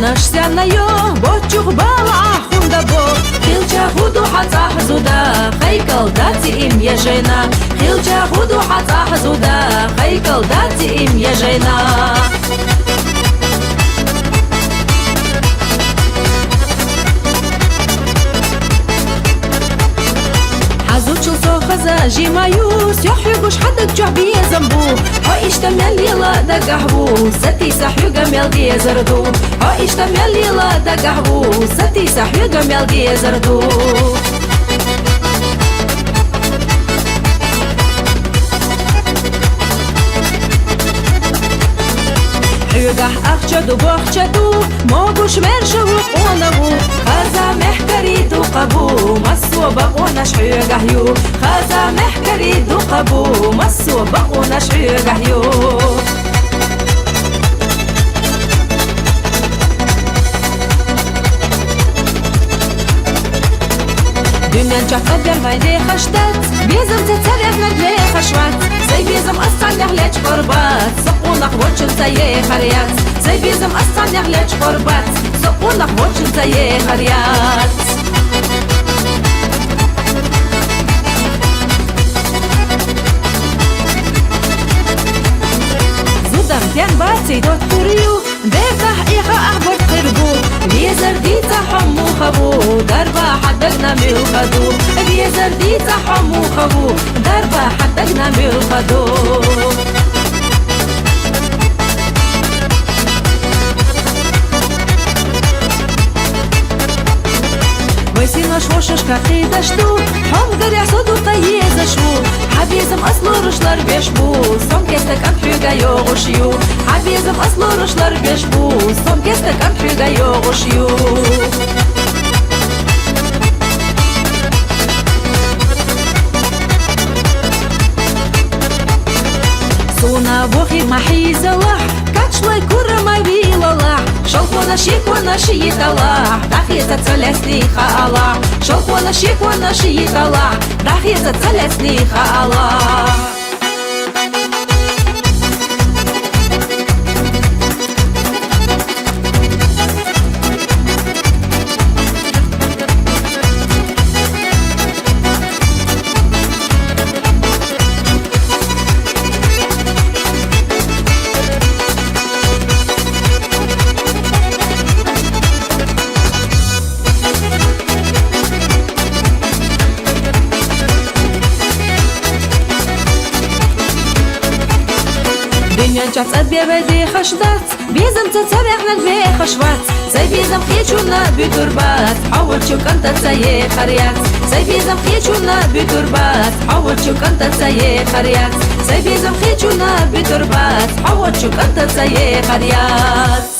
наш сянайо, бочух бала ахунда бо. Хилча худу хацах зуда, хайкал дати им ежена. Хилча худу хацах зуда, хайкал дати им ежена. حزوتشل سوخزا جيمايو سيحيقوش حدك جعبية زنبو هايش تميل يلا دقحبو ستي سحيو قميل دي زردو هايش تميل يلا دقحبو ستي سحيو قميل دي زردو حيوقح أخجدو بوخجدو موقوش مرشو قونغو خازا محكري دو قبو مسو بقونش حيوقح يو خازا محكري دو قبو مسو بقونش حيوقح يو Dümen çakal vermayde haştat Bezim tetserek nadle haşvat Say bezim aslan yahlech korbat Soqunak vochun saye kharyat Say bezim aslan yahlech korbat Soqunak vochun saye kharyat Zudam ten batsi dot kuriyu Befah iha ahbot khirbu Viezer dita hammu khabu Darba حدقنا بالخدو بيزر دي تحمو خبو دربا حدقنا بالخدو ويسينا شوشش كاقيدة شتو حم قريع صدو قيزة شو حبيزم أصلو رشلر بيشبو صم كيستك أم حيوغا يوغشيو حبيزم أصلو رشلر بيشبو صم كيستك أم حيوغا يوغشيو Суна бохи махизалах, качлай кура мавилалах, шалхона шикона шииталах, дахиза целесни хаалах, шалхона шикона шииталах, дахиза целесни хаалах. Dünya çatsa bebedi haşdat Bizim tetsabek nadme haşvat Say bizim khechuna büturbat Havul çukanta tsaye kharyat Say bizim khechuna büturbat Havul çukanta tsaye kharyat Say bizim khechuna büturbat Havul çukanta tsaye kharyat